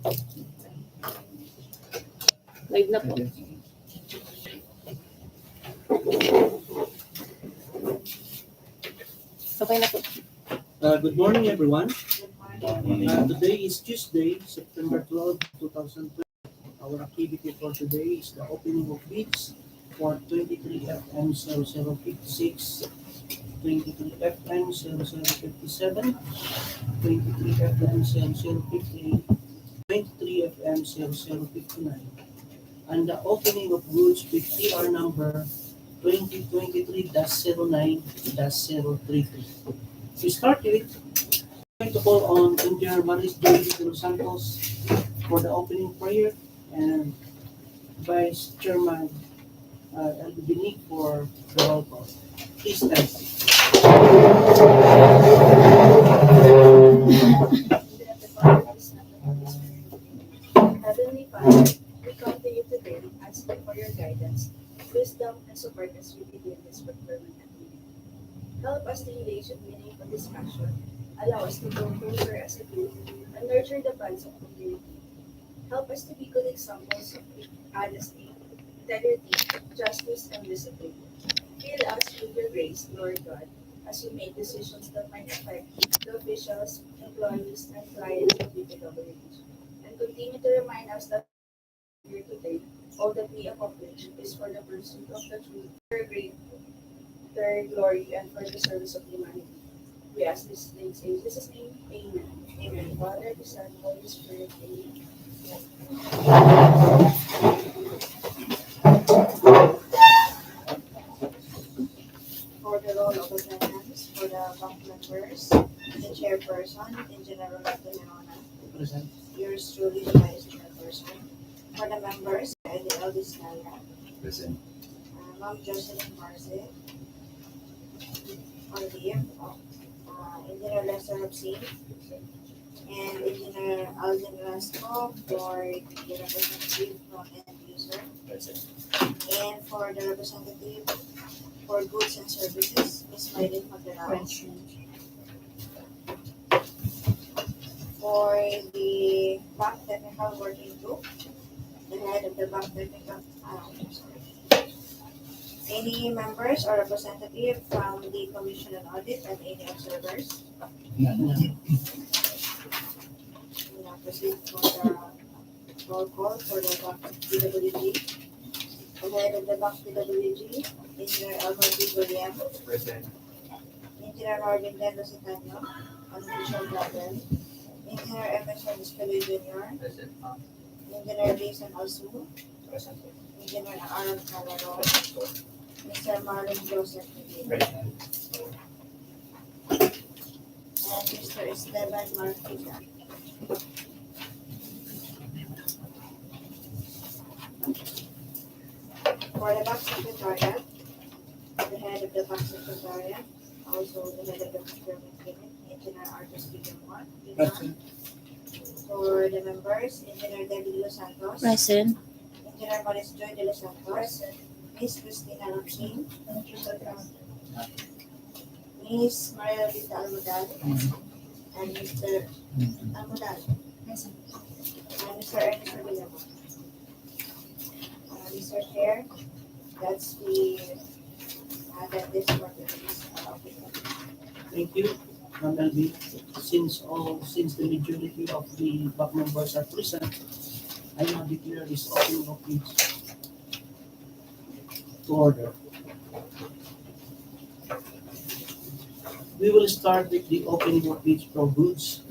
Live na po. Okay na po. Good morning, everyone. Today is Tuesday, September 12, 2020. Our activity for today is the opening of bids for 23FM0056, 23FM0057, 23FM0058, 23FM0059, and the opening of goods with TR number 2023-09-033. To start with, I'm going to call on Engineer Masbate de Los Santos for the opening prayer and Vice Chairman LBB for the roll call. Please stand. Heavenly Father, we come to you today asking for your guidance, wisdom, and support as we begin this procurement activity. Help us to engage in meaningful discussion, allow us to grow closer as a group, and nurture the bonds of community. Help us to be good examples of honesty, integrity, justice, and discipline. Fill us with your grace, Lord God, as we make decisions that might affect the officials, employees, and clients of DPWH. And continue to remind us that here today, all that we accomplish is for the pursuit of the truth, for greater glory, and for the service of humanity. We ask these things in Jesus' name. Amen. Amen. Father, the Son, Holy Spirit. Amen. For the role of attendance, for the bank members, the chairperson, Engineer Fernando, Present. yours truly, the vice chairperson. For the members, the eldest Naya, Present. Ma'am Jocelyn Marce, on leave, Engineer Lester Hapsin, and Engineer Alden Rasco for the representative from end user, Present. and for the representative for goods and services, Ms. Maylin Magarao. For the bank technical working group, the head of the bank technical, any members or representative from the Commission on Audit and any observers? None. We now proceed for the roll call for the bank PWG. The head of the bank PWG, Engineer Alberto William, Present. Engineer Marvin Lendo Citano, unofficial travel, Engineer Emerson Escalio Jr., Present. Engineer Jason Alsu, Present. Engineer Aaron Calero, Mr. Marlon Joseph Medina, Present. and Mr. Esteban Marquita. For the bank secretariat, the head of the bank secretariat, also the head of the procurement unit, Engineer Artus Guillermo. Present. For the members, Engineer David Los Santos, Present. Engineer Maris Joy de Los Santos, Miss Christina Lapsin, Miss Maria Vita Almodal, and Mr. Almodal, and Mr. Ernest Avillamo. Mr. Chair, that's the that this for today's Thank you, Ma'am LB. Since the majority of the bank members are present, I now declare this opening of bids to order. We will start with the opening of bids for goods.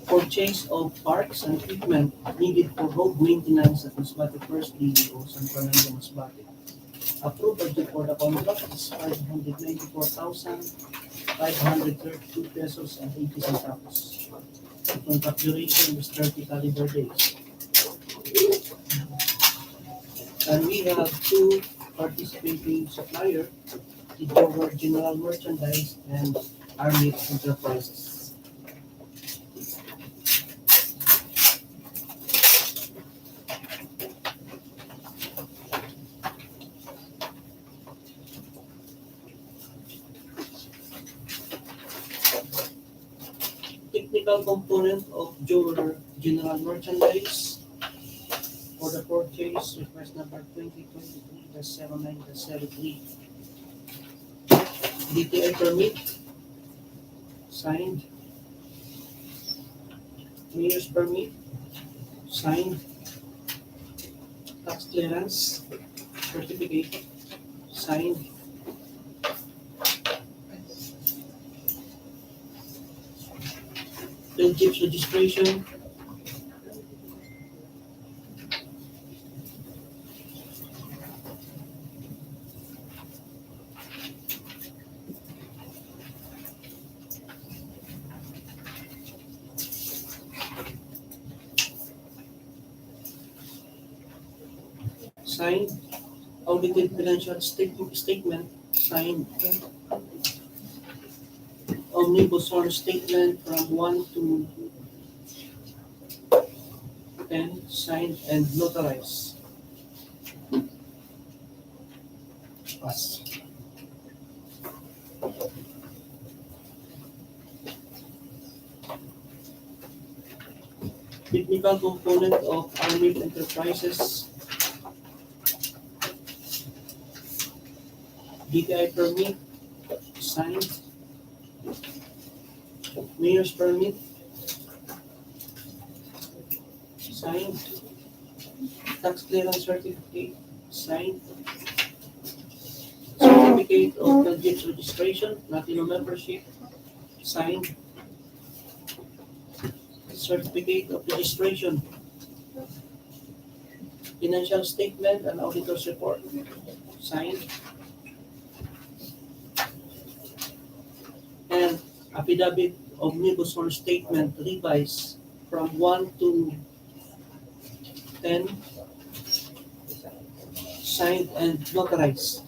Purchase of parts and equipment needed for road maintenance at Masbate First DEO, San Fernando, Masbate. Approved budget for the contract is 594,532 pesos and 80 centavos. The contract duration is 30 calendar days. And we have two participating suppliers, the Culvert General Merchandise and Army Enterprises. Technical component of your general merchandise for the purchase, request number 2023-79-73. DTI permit, signed. Mayor's permit, signed. Tax clearance certificate, signed. Chief's registration, signed. Audited financial statement, signed. Omnibus or statement from 1 to 10, signed and notarized. Pass. Technical component of Army Enterprises, DTI permit, signed. Mayor's permit, signed. Tax clearance certificate, signed. Certificate of Belgium's registration, Latino membership, signed. Certificate of registration, financial statement and auditor's report, signed. And affidavit omnibus or statement revised from 1 to 10, signed and notarized.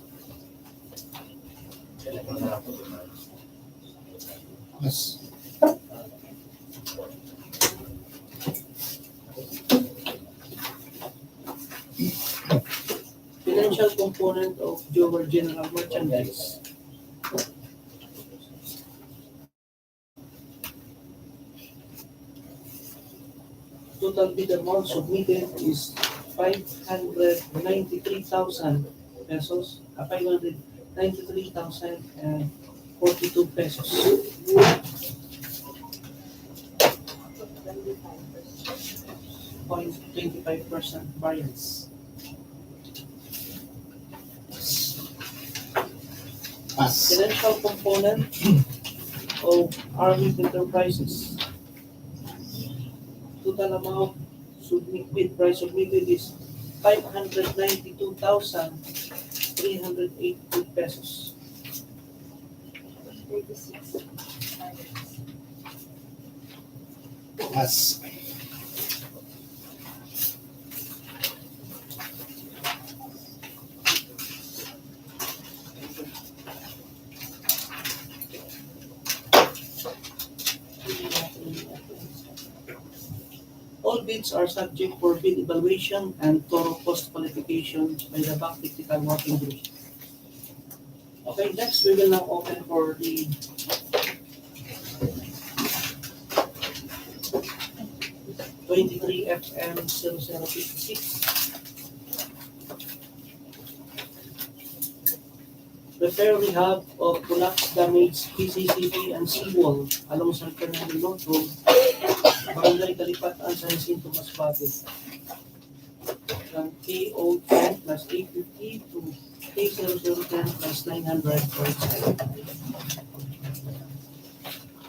Pass. Financial component of your general merchandise. Total bid amount submitted is 593,000 pesos, 593,042 pesos. 0.25% variance. Pass. Financial component of Army Enterprises. Total amount submitted, price submitted is 592,382 pesos. 36. Pass. All bids are subject for bid evaluation and thorough cost qualification by the back technical working group. Okay, next we will now open for the 23FM0056. Repair rehab of collapse damaged PCCP and Seawall along San Fernando North Road, Barangay Calipat-an, Jacinto, Masbate. From K010 plus 850 to K0010 plus 900 for each side.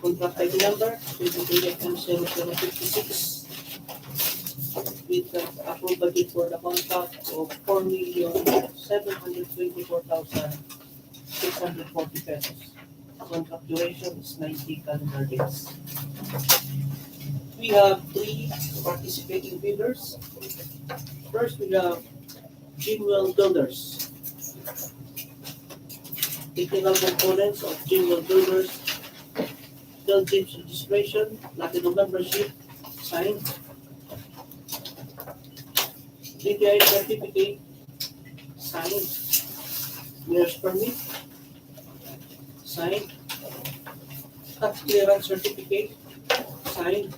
Contract ID number 23FM0056 with the approved budget for the contract of 4,724,640 pesos. Contract duration is 90 calendar days. We have 3 participating bidders. First, we have Seawall Builders. Technical components of Seawall Builders. Belgium's registration, Latino membership, signed. DTI certificate, signed. Mayor's permit, signed. Tax clearance certificate, signed.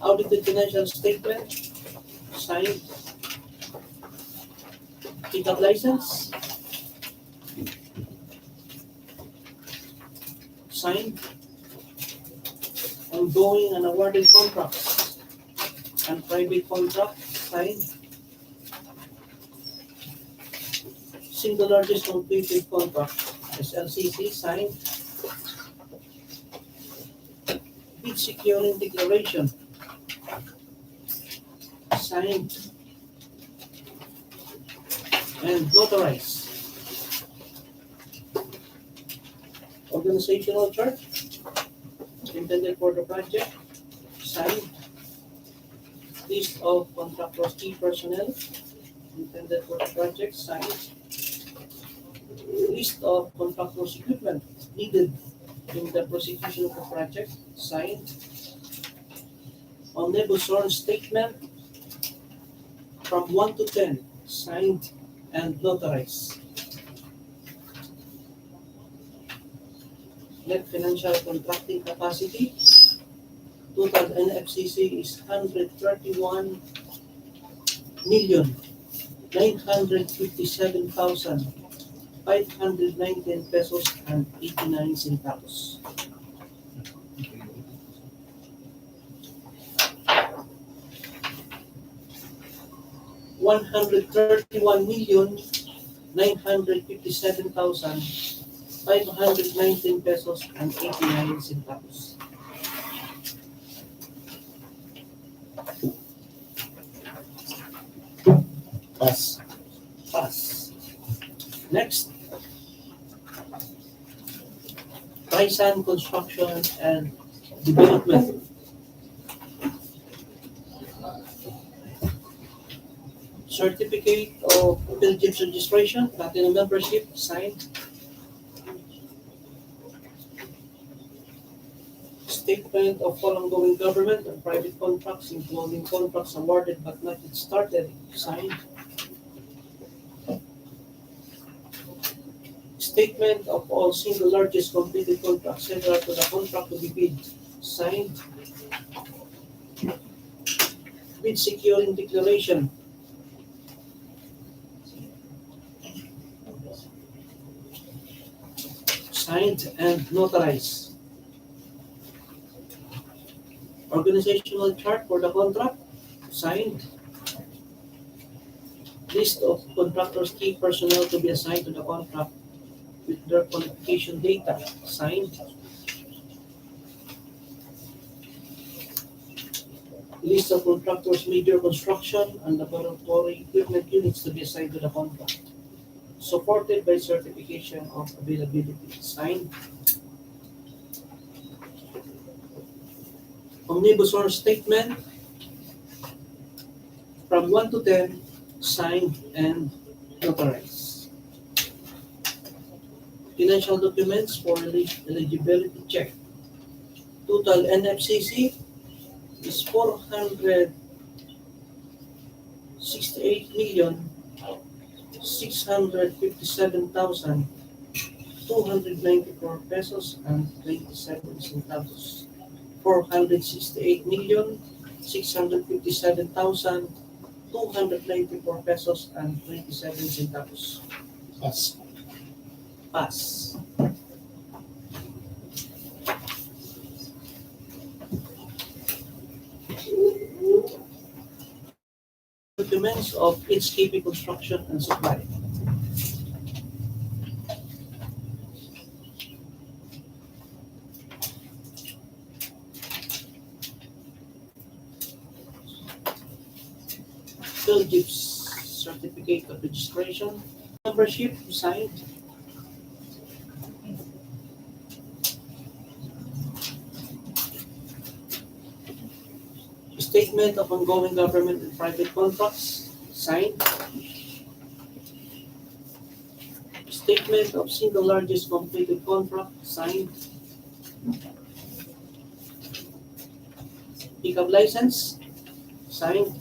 Audited financial statement, signed. Pickup license, signed. Ongoing and awarded contracts and private contract, signed. Single largest completed contract, SLCC, signed. Bid securing declaration, signed and notarized. Organizational chart intended for the project, signed. List of contractors, key personnel intended for the project, signed. List of contractors' equipment needed in the prosecution of the project, signed. Omnibus statement from 1 to 10, signed and notarized. Net financial contracting capacity, total NFCC is 131,957,519 pesos and 89 centavos. $131,957,519 pesos and 89 centavos. Pass. Pass. Next, Paisan Construction and Development. Certificate of Pilgrim's registration, platinum membership, signed. Statement of all ongoing government and private contracts, including contracts awarded but not yet started, signed. Statement of all single largest completed contracts similar to the contract to be bid, signed. Bid securing declaration, signed and notarized. Organizational chart for the contract, signed. List of contractors, key personnel to be assigned to the contract with their qualification data, signed. List of contractors, major construction and laboratory equipment units to be assigned to the contract, supported by certification of availability, signed. Omnibus statement from 1 to 10, signed and notarized. Financial documents for eligibility check. Total NFCC is 468,657,294 pesos and 27 centavos. 468,657,294 pesos and 27 centavos. Pass. Pass. Documents of HKP Construction and Supply. Philgips certificate of registration, membership, signed. Statement of ongoing government and private contracts, signed. Statement of single largest completed contract, signed. Pickup license, signed.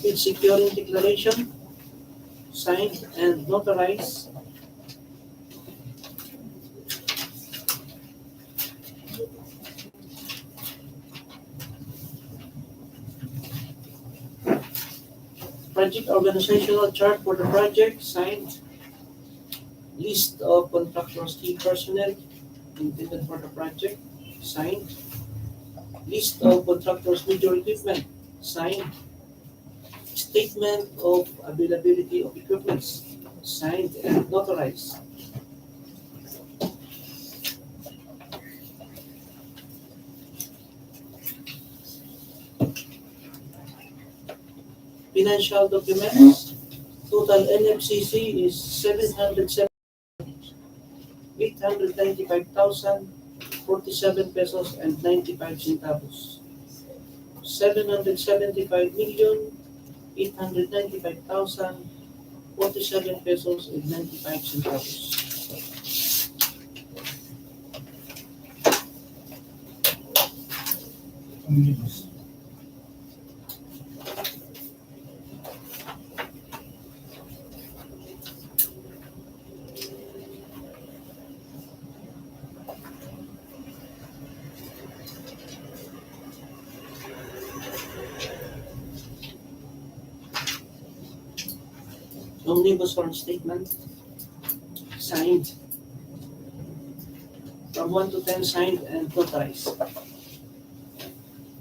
Bid securing declaration, signed and notarized. Project organizational chart for the project, signed. List of contractors, key personnel intended for the project, signed. List of contractors, major equipment, signed. Statement of availability of equipment, signed and notarized. Financial documents, total NFCC is 895,047 pesos and 95 centavos. 775,895,047 pesos and 95 centavos. Omnibus. Omnibus form statement, signed. From 1 to 10, signed and notarized.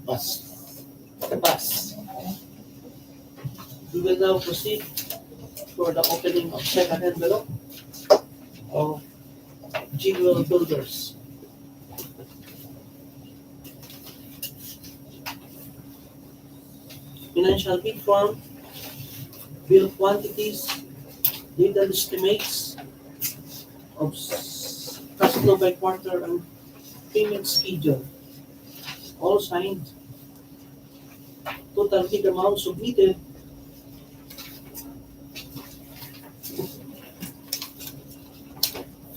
Pass. Pass. We will now proceed for the opening of second envelope of Jewel Builders. Financial bid form, bill quantities, detailed estimates of cash flow by quarter and payment schedule. All signed. Total bid amount submitted,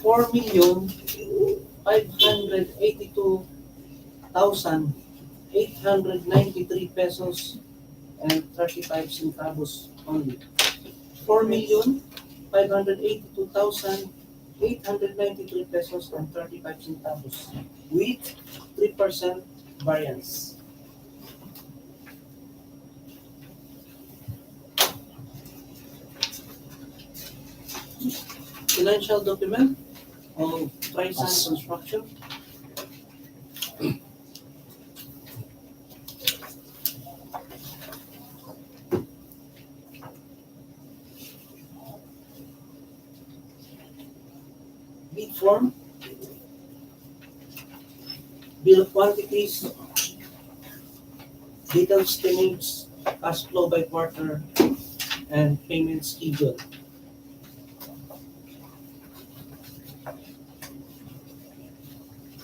$4,582,893 pesos and 35 centavos only. 4,582,893 pesos and 35 centavos with 3% variance. Financial document of Trisan Construction. Bid form, bill quantities, detailed estimates, cash flow by quarter, and payment schedule.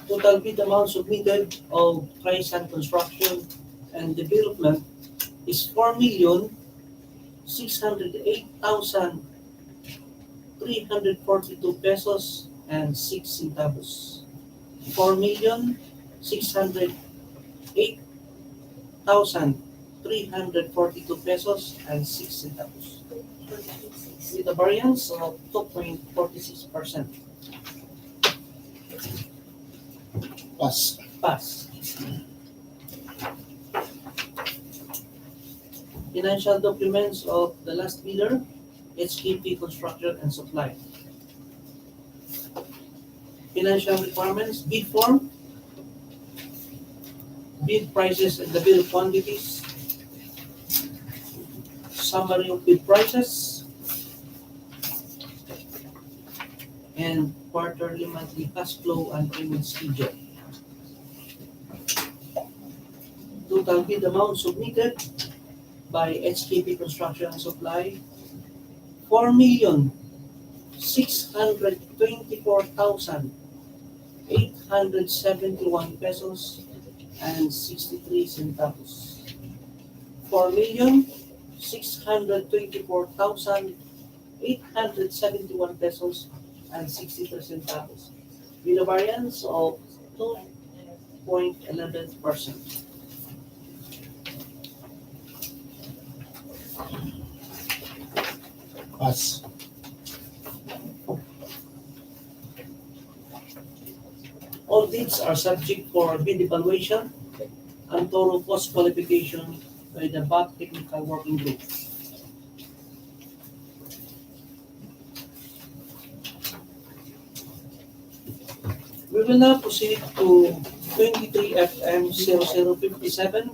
Total bid amount submitted of Trisan Construction and Development is 4,608,342 pesos and 6 centavos. 4,608,342 pesos and 6 centavos. With a variance of 2.46%. Pass. Pass. Financial documents of the last bidder, HKP Construction and Supply. Financial requirements, bid form, bid prices and the bill quantities, summary of bid prices, and quarterly monthly cash flow and payment schedule. Total bid amount submitted by HKP Construction and Supply, 4,624,871 pesos and 63 centavos. 4,624,871 pesos and 63 centavos, with a variance of 2.11%. Pass. All bids are subject for bid evaluation and thorough cost qualification by the BAC Technical Working Group. will now proceed to 23FM0057,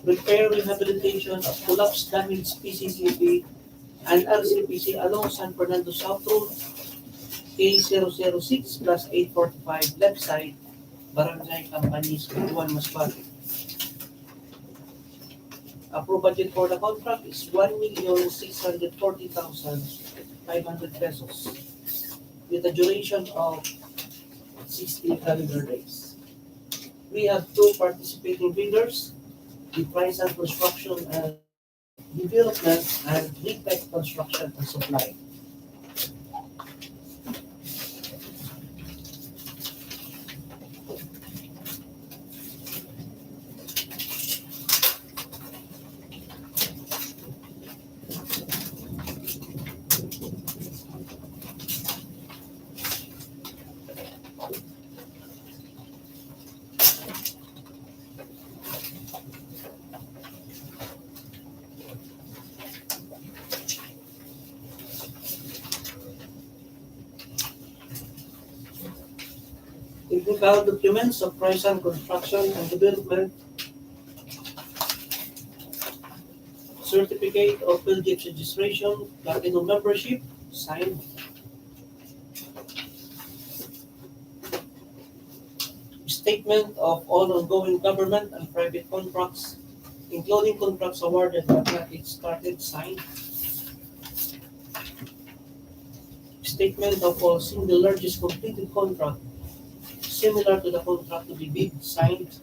repair rehabilitation of collapsed damaged PCCP and RCPC along San Fernando South Road, K006+845 left side, Barangay Canvañez, Batuan, Masbate. Approved budget for the contract is 1,640,500 pesos with a duration of 60 calendar days. We have two participating bidders, the Procurement Construction and Development and Rehabilitation Construction and Supply. Technical documents of Procurement Construction and Development, certificate of Brgy registration, Platinum membership, signed. Statement of all ongoing government and private contracts, including contracts awarded but not yet started, signed. Statement of all single largest completed contract similar to the contract to be bid, signed.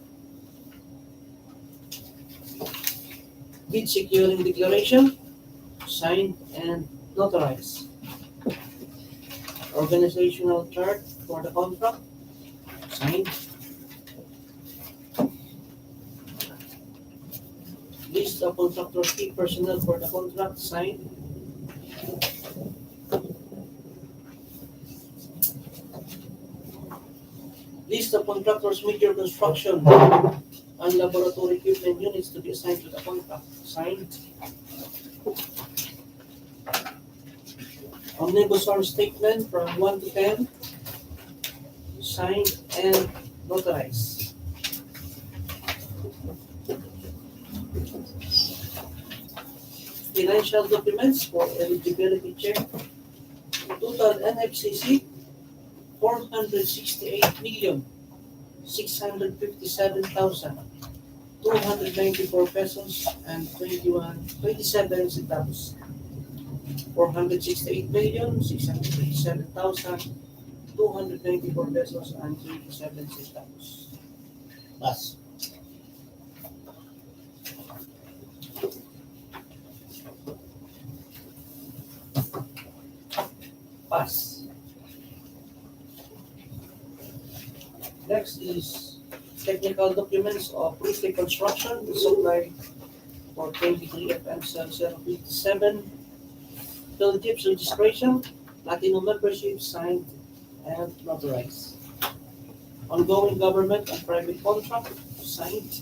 Bid securing declaration, signed and notarized. Organizational chart for the contract, signed. List of contractor key personnel for the contract, signed. List of contractors major construction and laboratory equipment units to be assigned to the contract, signed. Omnibus R statement from 1 to 10, signed and notarized. Financial documents for eligibility check. Total NFCC 468,657,294 pesos and 27 centavos. 468,657,294 pesos and 27 centavos. Pass. Pass. Next is technical documents of Brgy construction supply for 23FM0057, Philippines registration, Platinum membership, signed and notarized. Ongoing government and private contract, signed.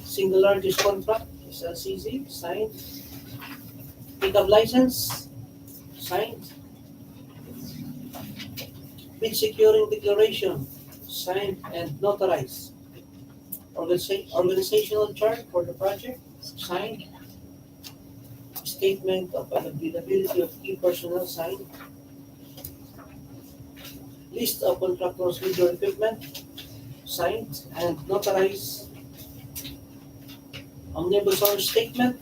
Single largest contract is LCC, signed. Pickup license, signed. Bid securing declaration, signed and notarized. Organizational chart for the project, signed. Statement of availability of key personnel, signed. List of contractors with your equipment, signed and notarized. Omnibus R statement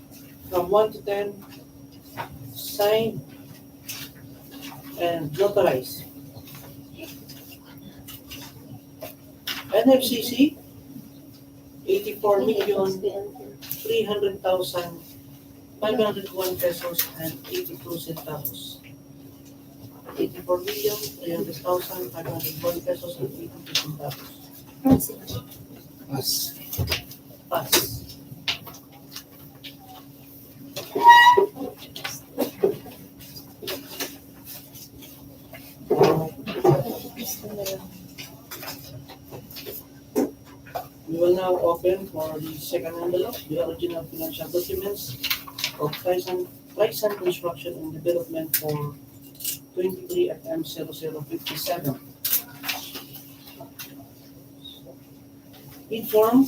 from 1 to 10, signed and notarized. NFCC 84,300,501 pesos and 82 centavos. 84,300,501 pesos and 82 centavos. Pass. Pass. We will now open for the second envelope, the original financial documents of Tyson Construction and Development for 23FM0057. bid form,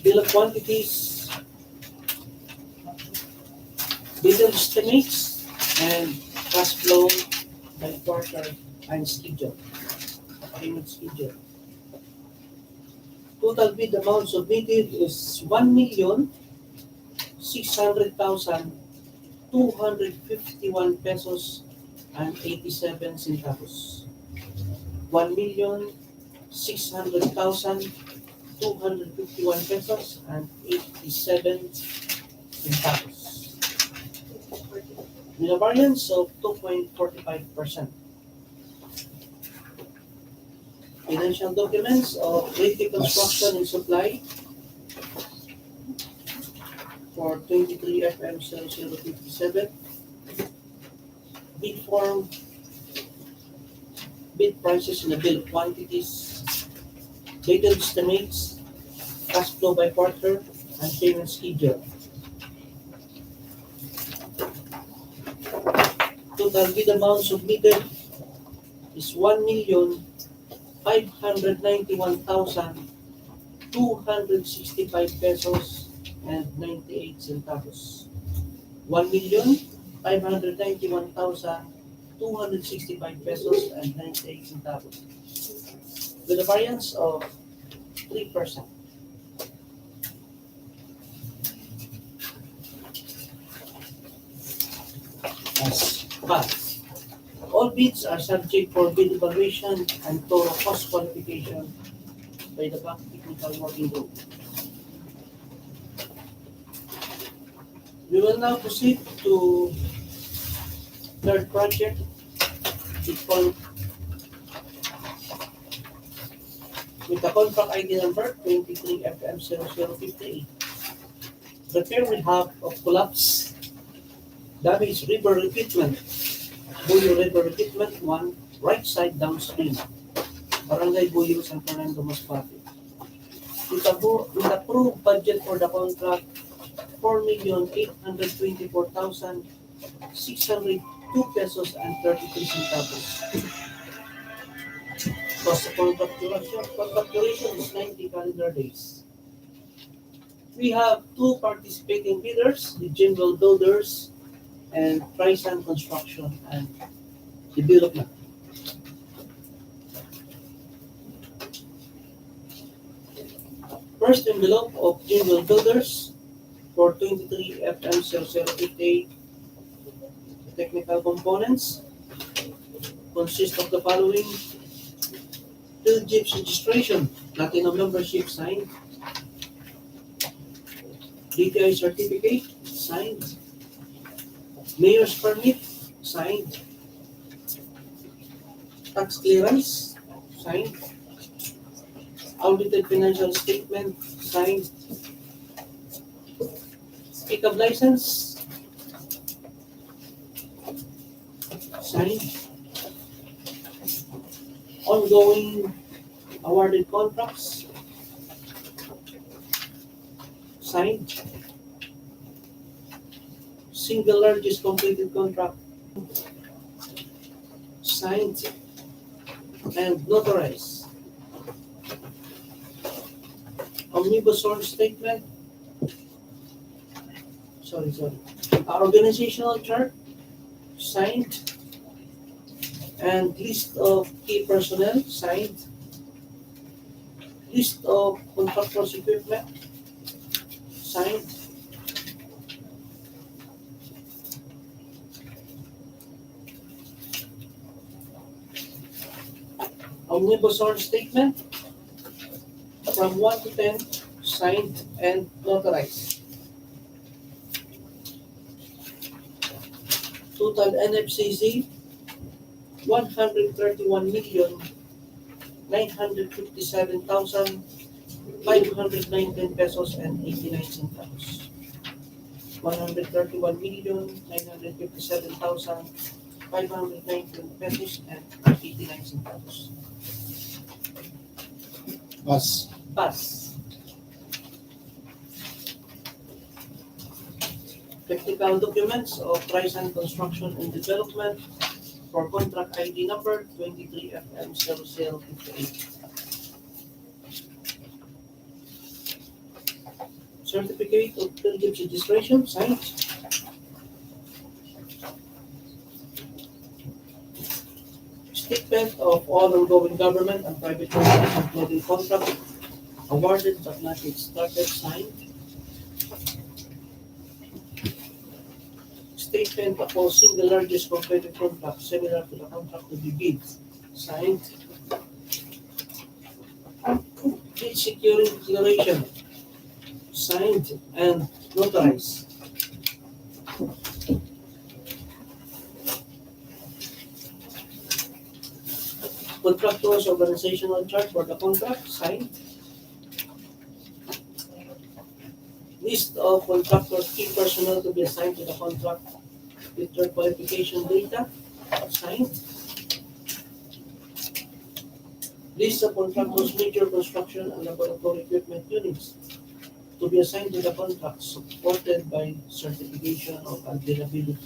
bill of quantities, detailed estimates, and cash flow by quarter and schedule, payment schedule. Total bid amount submitted is 1,600,251 pesos and 87 centavos. 1,600,251 pesos and 87 centavos. With a variance of 2.45%. Financial documents of Brgy Construction and Supply for 23FM0057. Bid form, bid prices in the bill of quantities, detailed estimates, cash flow by quarter, and payment schedule. Total bid amount submitted is 1,591,265 pesos and 98 centavos. 1,591,265 pesos and 98 centavos. With a variance of 3%. As passed. All bids are subject for bid evaluation and thorough cost qualification by the Bank Technical Working Group. We will now proceed to third project with the contract ID number 23FM0058. Repair rehab of collapse, damaged river revetment, Buyo River Revetment 1, right side downstream, Barangay Buyo, San Fernando, Masbate. With approved budget for the contract, 4,824,602 pesos and 33 centavos. Cost of contract duration is 90 calendar days. We have two participating bidders, the General Builders and Procurement Construction and Development. First envelope of General Builders for 23FM0058 technical components consist of the following: Field Jeeps registration, Platinum membership signed, DTI certificate signed, Mayor's permit signed, tax clearance signed, audited financial statement signed, pickup license signed, ongoing awarded contracts signed, single largest completed contract signed and notarized. Omnibus source statement, organizational chart signed, and list of key personnel signed, list of contractors' equipment signed, omnibus source statement from 1 to 10 signed and notarized. Total NFCZ 131,957,519 pesos and 89 centavos. 131,957,519 pesos and 89 centavos. Pass. Pass. Technical documents of Procurement Construction and Development for contract ID number 23FM0058. Certificate of Pilgrim's registration, signed. Statement of all ongoing government and private contracts including contract awarded but not yet started, signed. Statement of all single largest competitive contract similar to the contract to be bid, signed. Bid securing declaration, signed and notarized. Contractor's organizational chart for the contract, signed. List of contractors' key personnel to be assigned to the contract with their qualification data, signed. List of contractors' major construction and laboratory equipment units to be assigned to the contract supported by certification of availability,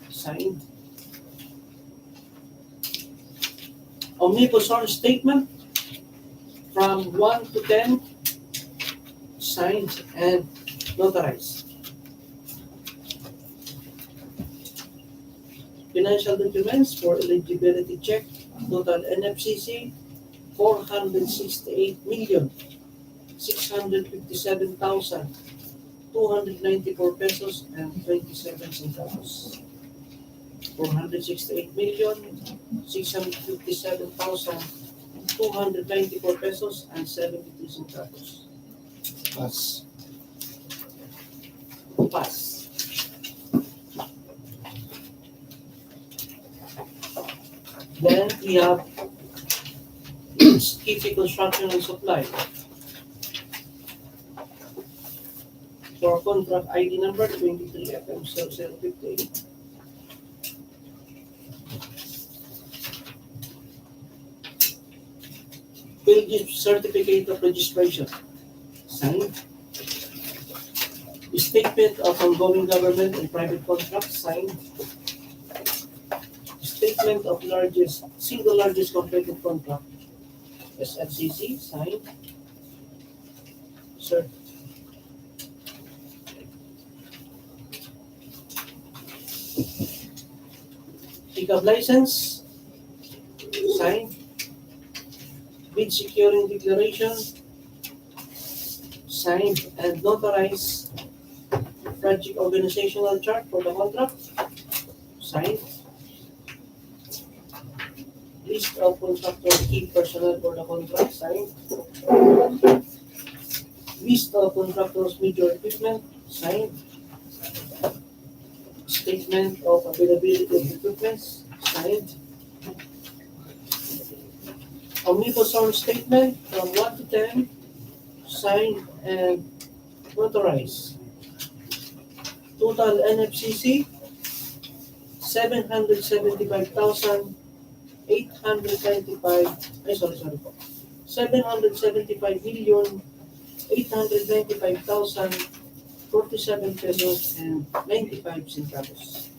signed. Omnibus statement from 1 to 10, signed and notarized. Financial documents for eligibility check, total NFCC 468,657,294 pesos and 27 centavos. 468,657,294 pesos and 73 centavos. Pass. Pass. Then we have KP Construction and Supply. For contract ID number 23FM0058. Pilgrim Certificate of Registration, signed. Statement of ongoing government and private contracts, signed. Statement of single largest completed contract, SFCC, signed. Sir. Pickup license, signed. Bid securing declaration, signed and notarized. Project organizational chart for the contract, signed. List of contractor key personnel for the contract, signed. List of contractors' major equipment, signed. Statement of availability of equipment, signed. Omnibus statement from 1 to 10, signed and notarized. Total NFCC 775,895,895,047 pesos and 95 centavos.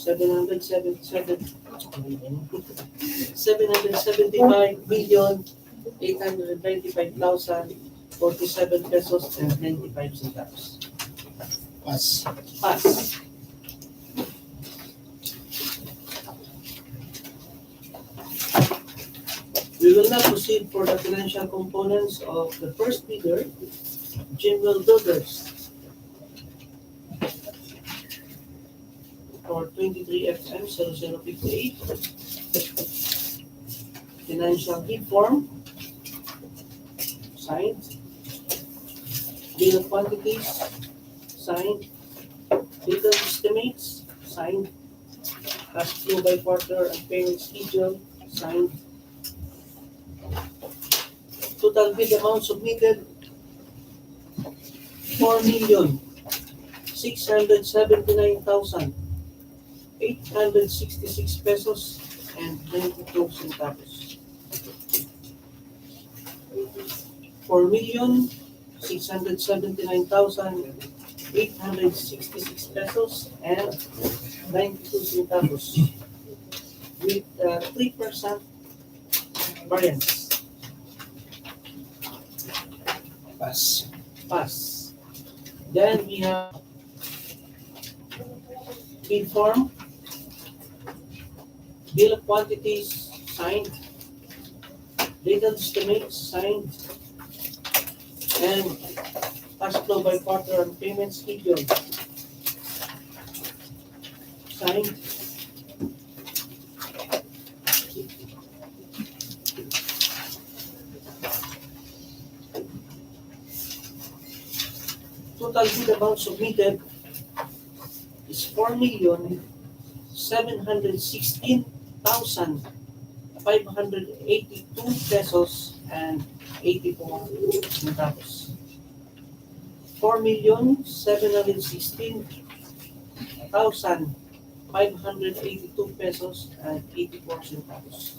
775,895,047 pesos and 95 centavos. Pass. Pass. We will now proceed for the financial components of the first bidder, General Builders, for 23FM0058. Financial bid form, signed. Bill of quantities, signed. Legal estimates, signed. Cash flow by quarter and payment schedule, signed. Total bid amount submitted, 4,679,866 pesos and 92 centavos. 4,679,866 pesos and 92 centavos with 3% variance. Pass. Pass. Then we have bid form, bill of quantities signed, data estimates signed, and cash flow by quarter and payment schedule signed. Total bid amount submitted is 4,716,582 pesos and 84 centavos. 4,716,582 pesos and 84 centavos.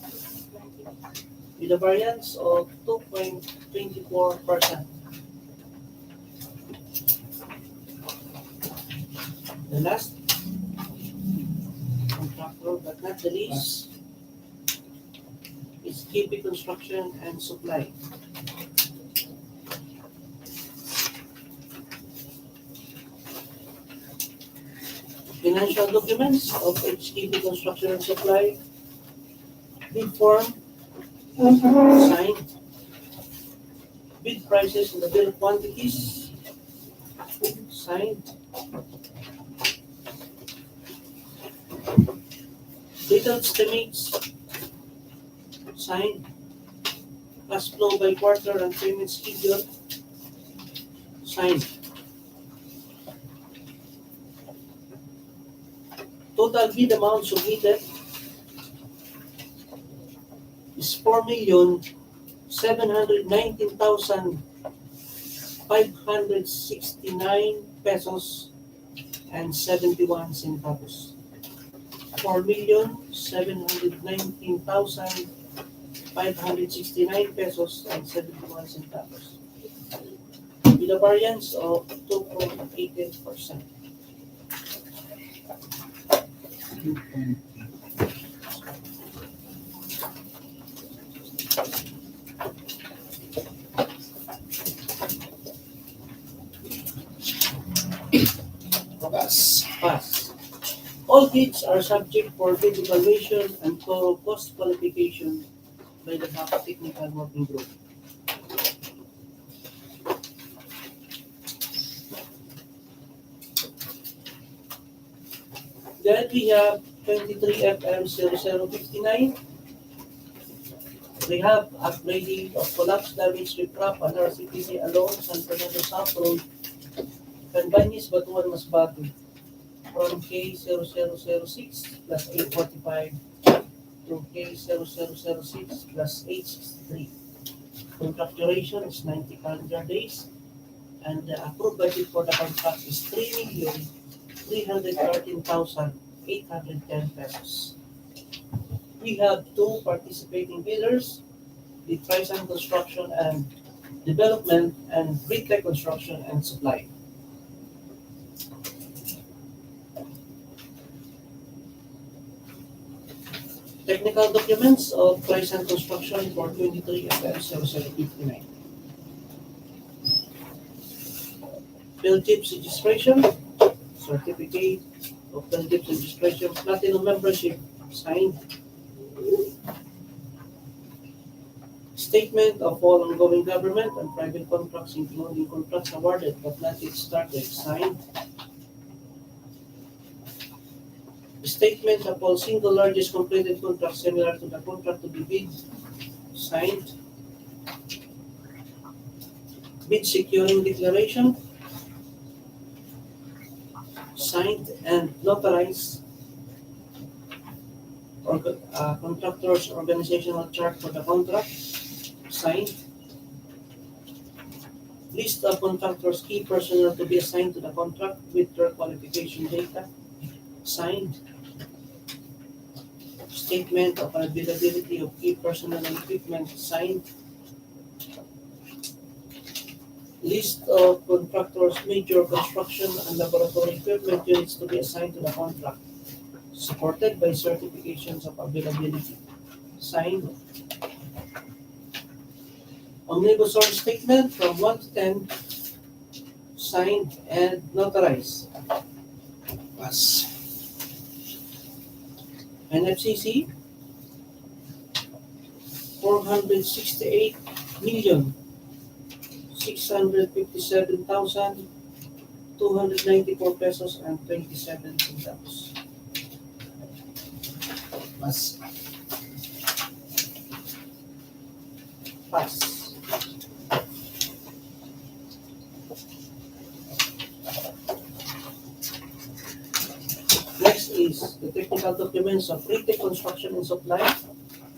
With a variance of 2.24%. The last contractor, but not the least, is KP Construction and Supply. Financial documents of HKP Construction and Supply, bid form, signed, bid prices and the bill quantities, signed, data estimates, signed, cash flow by quarter and payment schedule, signed. Total bid amount submitted is 4,719,569 pesos and 71 centavos. 4,719,569 pesos and 71 centavos. With a variance of 2.18%. Pass. All bids are subject for bid evaluation and thorough cost qualification by the BAC Technical Working Group. Then we have 23FM0059. We have upgrading of collapsed damage riprap on RCPC along San Fernando South Road, Canvañez, Batuan, Masbate, from K0006 plus 845 to K0006 plus 863. Contract duration is 90 calendar days, and the approved budget for the contract is 3,313,810 pesos. We have two participating bidders, the Procurement Construction and Development and Brgy Construction and Supply. Technical documents of Procurement Construction for 23FM0059. Philtips registration, certificate of Philtips registration, platinum membership, signed. Statement of all ongoing government and private contracts, including contracts awarded but not yet started, signed. Statement of all single largest completed contracts similar to the contract to be bid, signed. Bid securing declaration, signed and notarized. Contractor's organizational chart for the contract, signed. List of contractors' key personnel to be assigned to the contract with their qualification data, signed. Statement of availability of key personnel and equipment, signed. List of contractors' major construction and laboratory equipment units to be assigned to the contract, supported by certifications of availability, signed. Omnibus order statement from 1 to 10, signed and notarized. Pass. NFCC, 468,657,294 pesos and 27 centavos. Pass. Pass. Next is the technical documents of retake construction and supply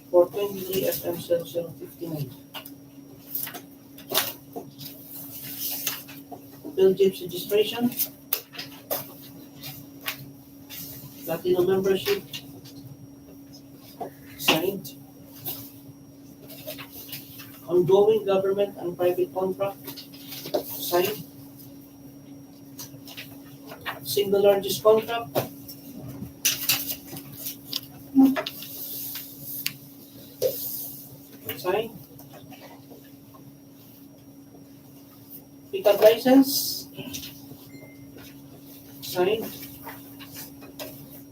for 23FM0059. Belgium's registration, Latino membership, signed. Ongoing government and private contract, signed. Single largest contract, signed. Pickup license, signed.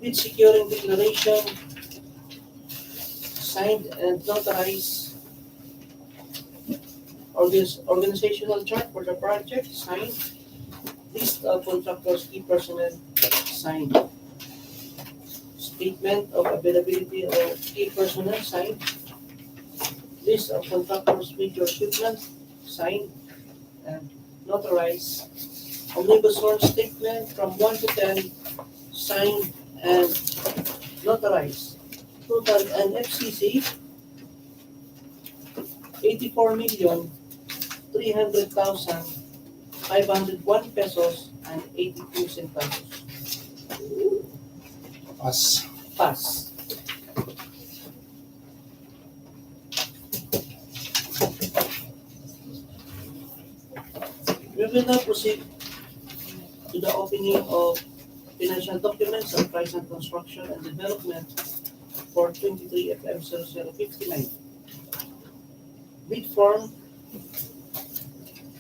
Bid securing declaration, signed and notarized. Organizational chart for the project, signed. List of contractors, key personnel, signed. Statement of availability of key personnel, signed. List of contractors, major equipment, signed and notarized. Omnibus form statement from 1 to 10, signed and notarized. Total NFCC, 84,300,501 pesos and 82 centavos. Pass. Pass. We will now proceed to the opening of financial documents of price and construction and development for 23FM0059. Bid form,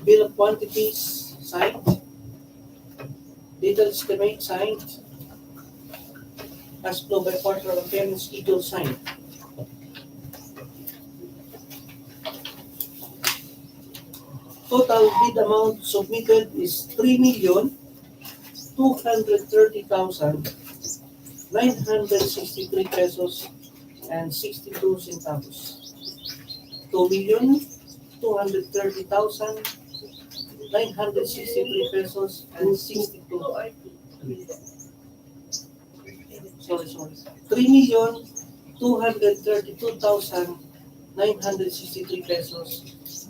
bill of quantities, signed. Detailed estimate, signed. Cash flow by quarter of payment schedule, signed. Total bid amount submitted is 3,230,963 pesos and 62 centavos. 2,230,963 pesos and 62. Sorry. 3,232,963 pesos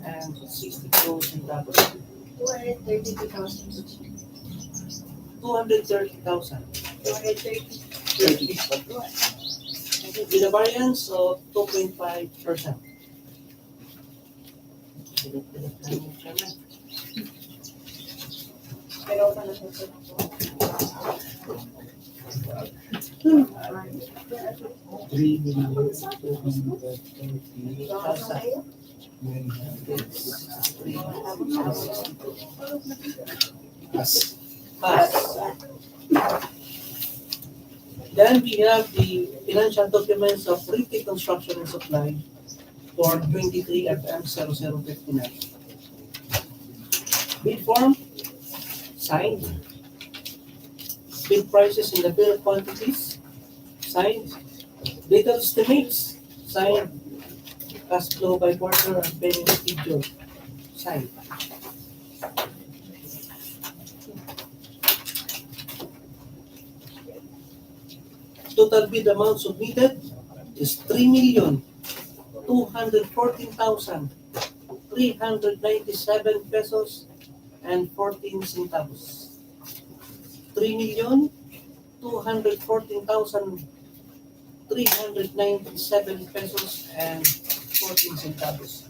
and 62 centavos. 230,000. 30. With a variance of 2.5%. Pass. Pass. Then we have the financial documents of retake construction and supply for 23FM0059. Bid form, signed. Bid prices in the bill of quantities, signed. Detailed estimates, signed. Cash flow by quarter and payment schedule, signed. Total bid amount submitted is 3,214,397 pesos and 14 centavos. 3,214,397 pesos and 14 centavos.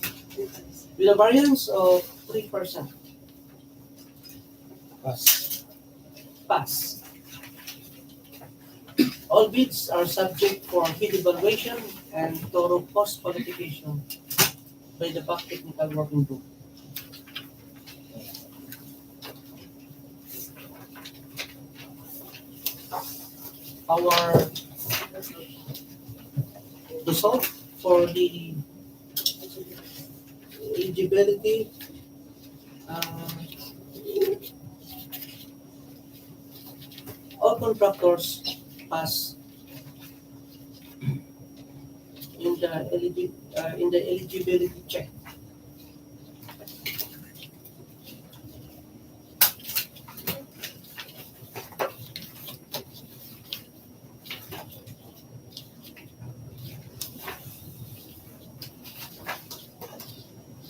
With a variance of 3%. Pass. Pass. All bids are subject for bid evaluation and thorough cost qualification by the back technical working group. our result for the eligibility. All contractors pass in the eligibility check.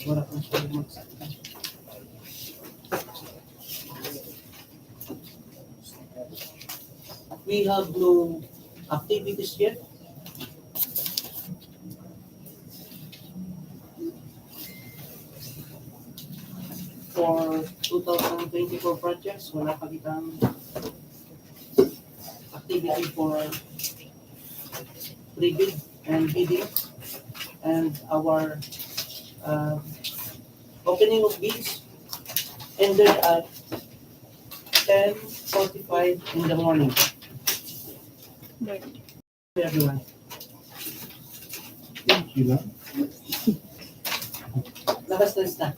Wala kang pwede magsalita. We have no activities yet. For 2024 projects, wala pa kitang activity for pre-bid and bidding. And our opening of bids ended at 10:45 in the morning. Everyone. Thank you lang. Labas na.